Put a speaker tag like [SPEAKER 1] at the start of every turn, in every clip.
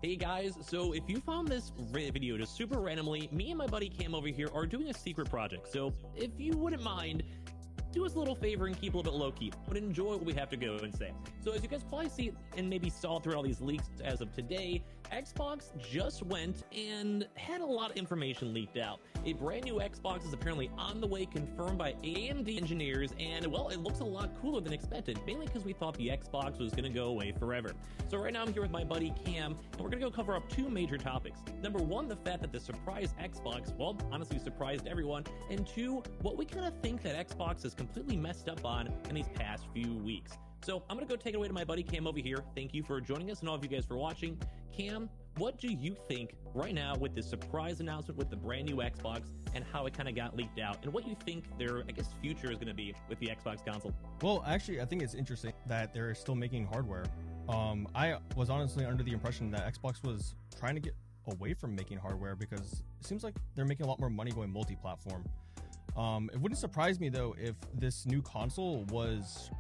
[SPEAKER 1] Hey guys, so if you found this video just super randomly, me and my buddy Cam over here are doing a secret project. So if you wouldn't mind, do us a little favor and keep a little bit low-key, but enjoy what we have to go and say. So as you guys probably see and maybe saw through all these leaks as of today, Xbox just went and had a lot of information leaked out. A brand new Xbox is apparently on the way, confirmed by AMD engineers, and well, it looks a lot cooler than expected, mainly because we thought the Xbox was going to go away forever. So right now I'm here with my buddy Cam, and we're going to go cover up two major topics. Number one, the fact that the surprise Xbox, well, honestly surprised everyone, and two, what we kind of think that Xbox has completely messed up on in these past few weeks. So I'm going to go take it away to my buddy Cam over here. Thank you for joining us and all of you guys for watching. Cam, what do you think right now with this surprise announcement with the brand new Xbox and how it kind of got leaked out, and what you think their, I guess, future is going to be with the Xbox console?
[SPEAKER 2] Well, actually, I think it's interesting that they're still making hardware. I was honestly under the impression that Xbox was trying to get away from making hardware because it seems like they're making a lot more money going multi-platform. It wouldn't surprise me, though, if this new console was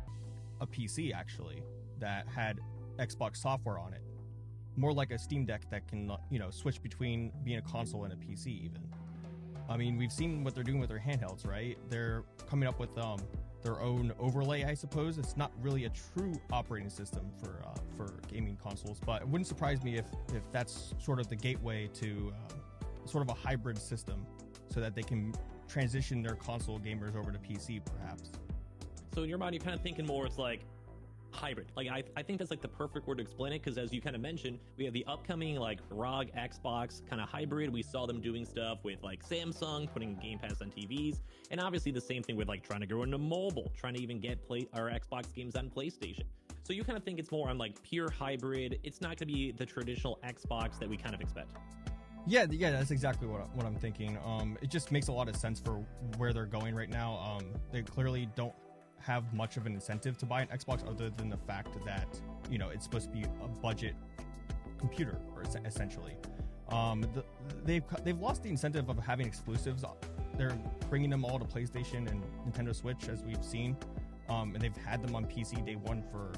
[SPEAKER 2] a PC, actually, that had Xbox software on it. More like a Steam Deck that can, switch between being a console and a PC, even. I mean, we've seen what they're doing with their handhelds, right? They're coming up with their own overlay, I suppose. It's not really a true operating system for gaming consoles, but it wouldn't surprise me if that's sort of the gateway to sort of a hybrid system so that they can transition their console gamers over to PC, perhaps.
[SPEAKER 1] So in your mind, you're kind of thinking more, it's like hybrid. Like I think that's like the perfect word to explain it, because as you kind of mentioned, we have the upcoming like ROG Xbox kind of hybrid. We saw them doing stuff with like Samsung putting Game Pass on TVs, and obviously the same thing with like trying to go into mobile, trying to even get our Xbox games on PlayStation. So you kind of think it's more on like pure hybrid. It's not going to be the traditional Xbox that we kind of expect.
[SPEAKER 2] Yeah, that's exactly what I'm thinking. It just makes a lot of sense for where they're going right now. They clearly don't have much of an incentive to buy an Xbox other than the fact that, it's supposed to be a budget computer, or essentially. They've lost the incentive of having exclusives. They're bringing them all to PlayStation and Nintendo Switch, as we've seen. And they've had them on PC day one for,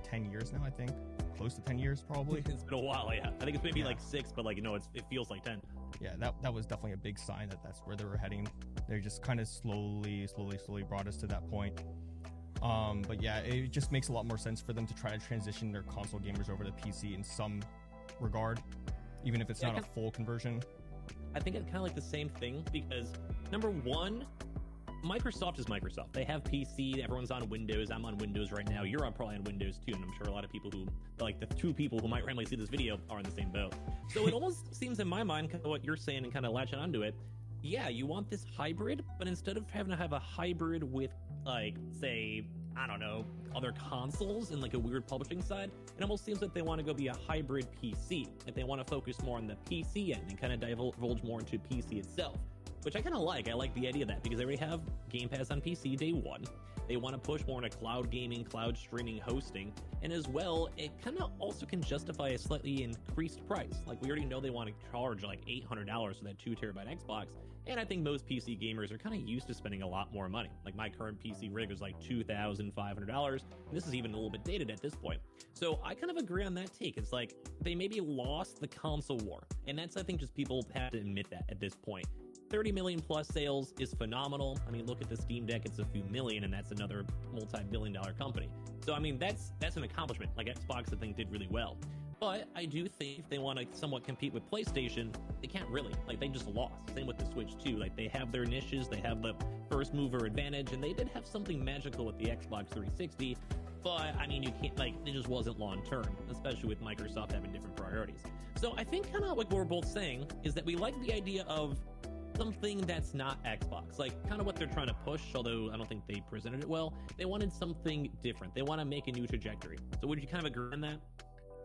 [SPEAKER 2] 10 years now, I think? Close to 10 years, probably.
[SPEAKER 1] It's been a while, yeah. I think it's maybe like 6, but it feels like 10.
[SPEAKER 2] Yeah, that was definitely a big sign that that's where they were heading. They just kind of slowly brought us to that point. But yeah, it just makes a lot more sense for them to try to transition their console gamers over to PC in some regard, even if it's not a full conversion.
[SPEAKER 1] I think it's kind of like the same thing, because number one, Microsoft is Microsoft. They have PC, everyone's on Windows. I'm on Windows right now. You're probably on Windows too, and I'm sure a lot of people who, like the two people who might randomly see this video, are in the same boat. So it almost seems in my mind, kind of what you're saying and kind of latching onto it, yeah, you want this hybrid, but instead of having to have a hybrid with, like, say, I don't know, other consoles and like a weird publishing side, it almost seems like they want to go be a hybrid PC. Like they want to focus more on the PC end and kind of divulge more into PC itself, which I kind of like. I like the idea of that, because they already have Game Pass on PC day one. They want to push more into cloud gaming, cloud streaming, hosting, and as well, it kind of also can justify a slightly increased price. Like we already know they want to charge like $800 for that 2TB Xbox, and I think most PC gamers are kind of used to spending a lot more money. Like my current PC rig is like $2,500, and this is even a little bit dated at this point. So I kind of agree on that take. It's like they maybe lost the console war, and that's, I think, just people have to admit that at this point. 30 million plus sales is phenomenal. I mean, look at the Steam Deck, it's a few million, and that's another multi-billion-dollar company. So, I mean, that's an accomplishment. Like, Xbox, I think, did really well. But I do think if they want to somewhat compete with PlayStation, they can't really. Like, they just lost. Same with the Switch, too. Like, they have their niches, they have the first mover advantage, and they did have something magical with the Xbox 360, but, I mean, you can't, like, it just wasn't long-term, especially with Microsoft having different priorities. So I think kind of what we're both saying is that we like the idea of something that's not Xbox, like kind of what they're trying to push, although I don't think they presented it well. They wanted something different. They want to make a new trajectory. So would you kind of agree on that?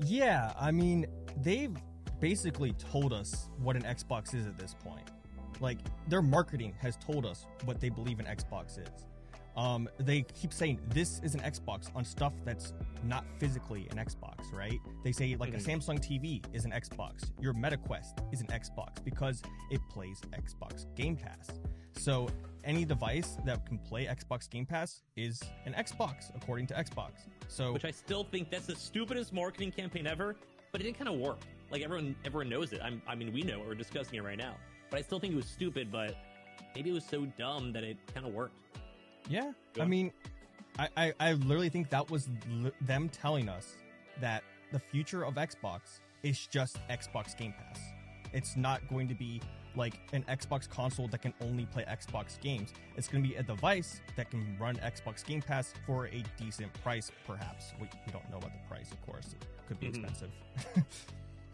[SPEAKER 2] Yeah, I mean, they've basically told us what an Xbox is at this point. Like, their marketing has told us what they believe an Xbox is. They keep saying this is an Xbox on stuff that's not physically an Xbox, right? They say like a Samsung TV is an Xbox. Your Meta Quest is an Xbox because it plays Xbox Game Pass. So any device that can play Xbox Game Pass is an Xbox, according to Xbox. So,
[SPEAKER 1] which I still think that's the stupidest marketing campaign ever. but it did kind of work. Like everyone knows it. I mean, we know it. We're discussing it right now. But I still think it was stupid. But maybe it was so dumb that it kind of worked.
[SPEAKER 2] Yeah, I mean, I literally think that was them telling us that the future of Xbox is just Xbox Game Pass. It's not going to be like an Xbox console that can only play Xbox games. It's going to be a device that can run Xbox Game Pass for a decent price, perhaps. We don't know about the price, of course. It could be expensive.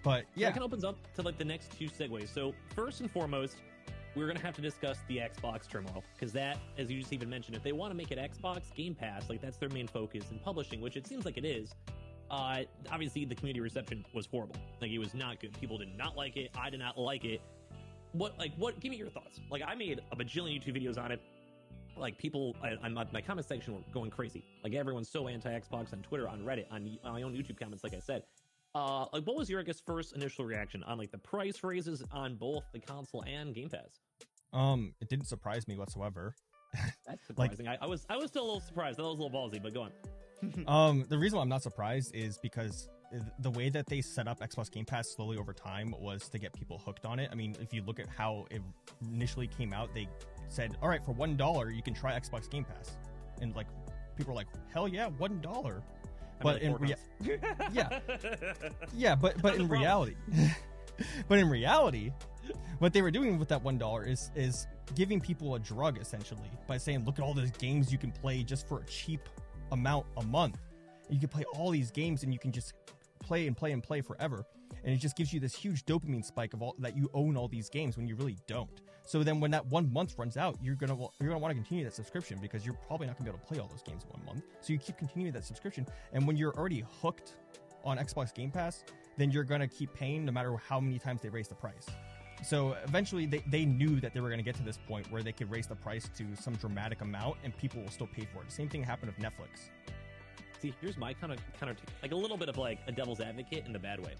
[SPEAKER 2] But yeah.
[SPEAKER 1] That kind of opens up to like the next two segues. So first and foremost, we're going to have to discuss the Xbox turmoil, because that, as you just even mentioned, if they want to make it Xbox Game Pass, like that's their main focus in publishing, which it seems like it is. Obviously the community reception was horrible. Like it was not good. People did not like it. I did not like it. What, give me your thoughts. Like I made a bajillion YouTube videos on it. Like people, my comment section were going crazy. Like everyone's so anti-Xbox on Twitter, on Reddit, on my own YouTube comments, like I said. Like what was your, I guess, first initial reaction on like the price raises on both the console and Game Pass?
[SPEAKER 2] It didn't surprise me whatsoever.
[SPEAKER 1] That's surprising. Like, I was still a little surprised. That was a little ballsy, but go on.
[SPEAKER 2] The reason why I'm not surprised is because the way that they set up Xbox Game Pass slowly over time was to get people hooked on it. I mean, if you look at how it initially came out, they said, all right, for $1, you can try Xbox Game Pass. And like, people were like, hell yeah, $1. But in reality, but in reality, what they were doing with that $1 is giving people a drug, essentially, by saying, look at all those games you can play just for a cheap amount a month. You can play all these games and you can just play and play and play forever. And it just gives you this huge dopamine spike of all that you own all these games when you really don't. So then when that 1 month runs out, you're gonna want to continue that subscription, because you're probably not gonna be able to play all those games in 1 month. So you keep continuing that subscription. And when you're already hooked on Xbox Game Pass, then you're gonna keep paying no matter how many times they raise the price. So eventually they knew that they were going to get to this point where they could raise the price to some dramatic amount and people will still pay for it. Same thing happened with Netflix.
[SPEAKER 1] See, here's my kind of like a little bit of like a devil's advocate in the bad way.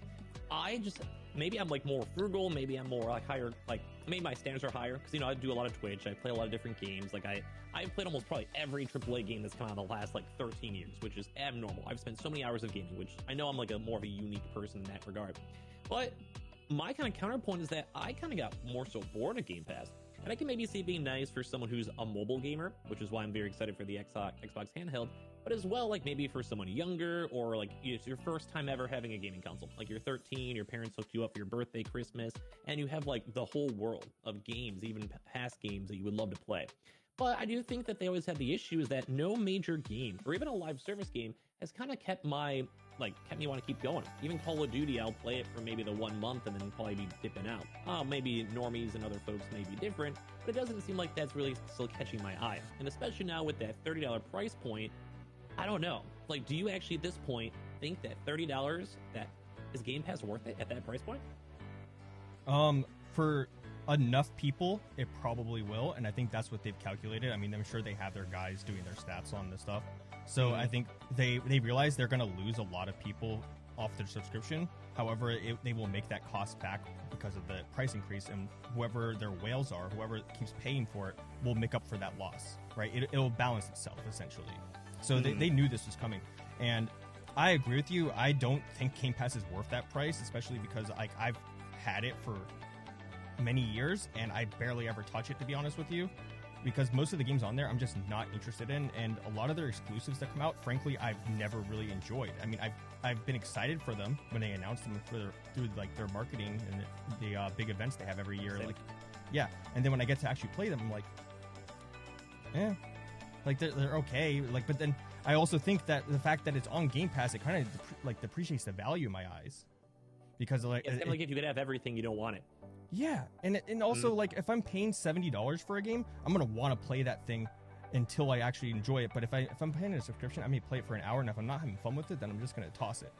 [SPEAKER 1] Maybe I'm like more frugal, maybe I'm more like higher, like maybe my standards are higher, because I do a lot of Twitch, I play a lot of different games. Like I've played almost probably every AAA game that's come out in the last like 13 years, which is abnormal. I've spent so many hours of gaming, which I know I'm like more of a unique person in that regard. But my kind of counterpoint is that I kind of got more so bored of Game Pass. And I can maybe see it being nice for someone who's a mobile gamer, which is why I'm very excited for the Xbox Handheld, but as well, like maybe for someone younger, or like it's your first time ever having a gaming console. Like you're 13, your parents hooked you up for your birthday, Christmas, and you have like the whole world of games, even past games that you would love to play. But I do think that they always had the issue is that no major game, or even a live service game, has kind of kept me want to keep going. Even Call of Duty, I'll play it for maybe the 1 month and then probably be dipping out. Maybe normies and other folks may be different, but it doesn't seem like that's really still catching my eye. And especially now with that $30 price point, I don't know. Like, do you actually at this point think that $30, that is Game Pass worth it at that price point?
[SPEAKER 2] For enough people, it probably will, and I think that's what they've calculated. I mean, I'm sure they have their guys doing their stats on this stuff. So I think they realize they're going to lose a lot of people off their subscription. However, they will make that cost back because of the price increase, and whoever their whales are, whoever keeps paying for it, will make up for that loss, right? It'll balance itself, essentially. So they knew this was coming. And I agree with you. I don't think Game Pass is worth that price, especially because I've had it for many years, and I barely ever touch it, to be honest with you. Because most of the games on there I'm just not interested in, and a lot of their exclusives that come out, frankly, I've never really enjoyed. I mean, I've been excited for them when they announce them through like their marketing and the big events they have every year. Like, yeah, and then when I get to actually play them, I'm like, like they're okay. Like, but then I also think that the fact that it's on Game Pass, it kind of depreciates the value in my eyes, because like
[SPEAKER 1] it's kind of like if you could have everything, you don't want it.
[SPEAKER 2] Yeah, and also like if I'm paying $70 for a game, I'm gonna want to play that thing until I actually enjoy it. But if I'm paying a subscription, I may play it for an hour, and if I'm not having fun with it, then I'm just gonna toss it.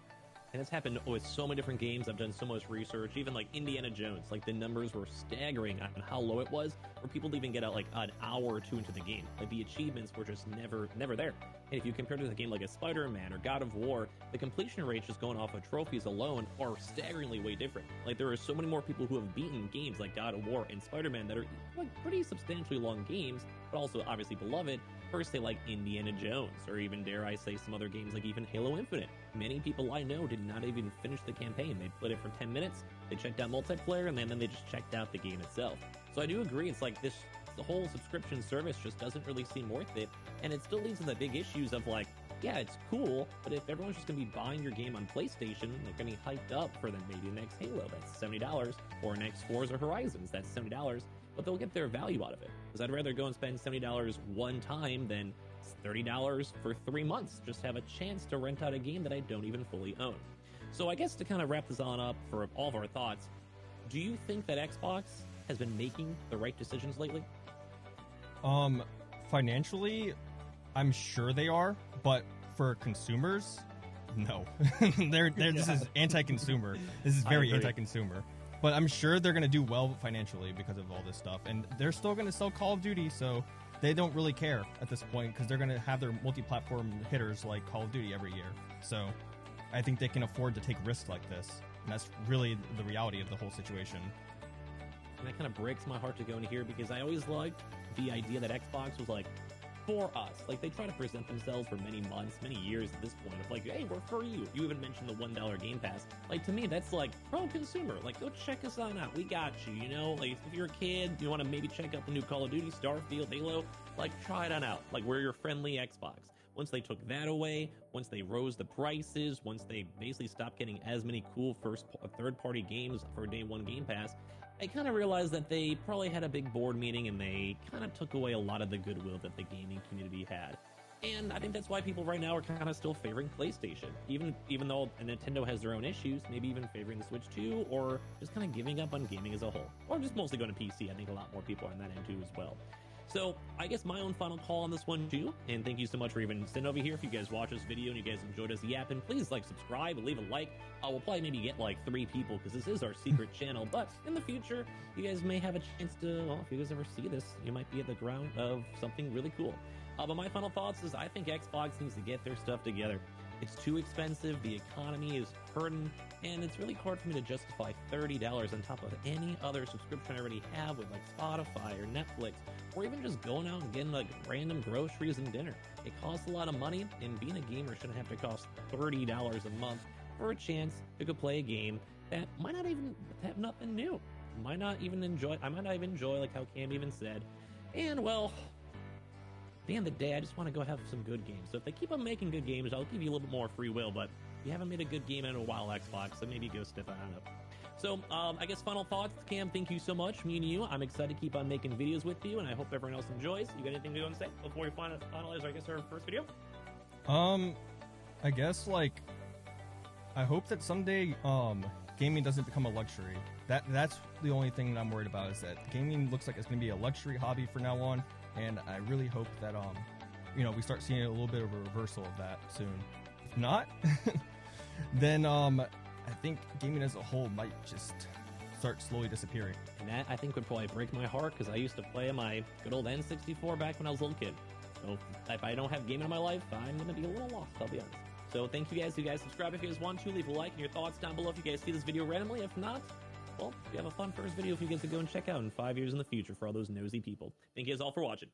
[SPEAKER 1] And it's happened with so many different games. I've done so much research. Even like Indiana Jones, like the numbers were staggering on how low it was, where people didn't even get out like an hour or two into the game. Like the achievements were just never there. And if you compare it to a game like a Spider-Man or God of War, the completion rates just going off of trophies alone are staggeringly way different. Like, there are so many more people who have beaten games like God of War and Spider-Man that are like pretty substantially long games, but also obviously beloved, versus say like Indiana Jones, or even dare I say some other games like even Halo Infinite. Many people I know did not even finish the campaign. They played it for 10 minutes, they checked out multiplayer, and then they just checked out the game itself. So I do agree, it's like the whole subscription service just doesn't really seem worth it, and it still leads to the big issues of like, yeah, it's cool, but if everyone's just going to be buying your game on PlayStation, they're going to be hyped up for then maybe the next Halo, that's $70, or next Forza Horizons, that's $70, but they'll get their value out of it. Because I'd rather go and spend $70 one time than $30 for 3 months, just have a chance to rent out a game that I don't even fully own. So I guess to kind of wrap this on up for all of our thoughts, do you think that Xbox has been making the right decisions lately?
[SPEAKER 2] Financially, I'm sure they are, but for consumers, no. This is anti-consumer. This is very anti-consumer. But I'm sure they're going to do well financially because of all this stuff. And they're still going to sell Call of Duty, so they don't really care at this point because they're going to have their multi-platform hitters like Call of Duty every year. So I think they can afford to take risks like this. And that's really the reality of the whole situation.
[SPEAKER 1] And that kind of breaks my heart to go in here because I always liked the idea that Xbox was like, for us. Like, they try to present themselves for many months, many years at this point of like, hey, we're for you. You even mentioned the $1 Game Pass. Like, to me, that's like pro-consumer. Like, go check us on out. We got you, you know? Like, if you're a kid, you want to maybe check out the new Call of Duty, Starfield, Halo, like, try it on out. Like, we're your friendly Xbox. Once they took that away, once they rose the prices, once they basically stopped getting as many cool third-party games for day one Game Pass, I kind of realized that they probably had a big board meeting and they kind of took away a lot of the goodwill that the gaming community had. And I think that's why people right now are kind of still favoring PlayStation. Even though Nintendo has their own issues, maybe even favoring the Switch 2, or just kind of giving up on gaming as a whole. Or just mostly going to PC. I think a lot more people are on that end too as well. So I guess my own final call on this one too, and thank you so much for even sitting over here. If you guys watch this video and you guys enjoyed us yapping, please like, subscribe, and leave a like. We'll probably maybe get like 3 people because this is our secret channel, but in the future, you guys may have a chance to, well, if you guys ever see this, you might be at the ground of something really cool. But my final thoughts is I think Xbox needs to get their stuff together. It's too expensive, the economy is hurting, and it's really hard for me to justify $30 on top of any other subscription I already have with like Spotify or Netflix, or even just going out and getting like random groceries and dinner. It costs a lot of money, and being a gamer shouldn't have to cost $30 a month for a chance to go play a game that might not even have nothing new. I might not even enjoy like how Cam even said. And well, at the end of the day, I just want to go have some good games. So if they keep on making good games, I'll give you a little bit more free will, but if you haven't made a good game in a while, Xbox, so maybe go stiff on it. So, I guess final thoughts, Cam, thank you so much, me and you. I'm excited to keep on making videos with you, and I hope everyone else enjoys. You got anything to go and say before we finalize, I guess, our first video?
[SPEAKER 2] I guess, like, I hope that someday, gaming doesn't become a luxury. That's the only thing that I'm worried about, is that gaming looks like it's going to be a luxury hobby from now on, and I really hope that, we start seeing a little bit of a reversal of that soon. If not, then, I think gaming as a whole might just start slowly disappearing.
[SPEAKER 1] And that, I think, would probably break my heart, because I used to play my good old N64 back when I was a little kid. So if I don't have gaming in my life, I'm going to be a little lost, I'll be honest. So thank you guys. You guys subscribe if you guys want to. Leave a like and your thoughts down below if you guys see this video randomly. If not, well, you have a fun first video if you guys to go and check out in 5 years in the future for all those nosy people. Thank you guys all for watching.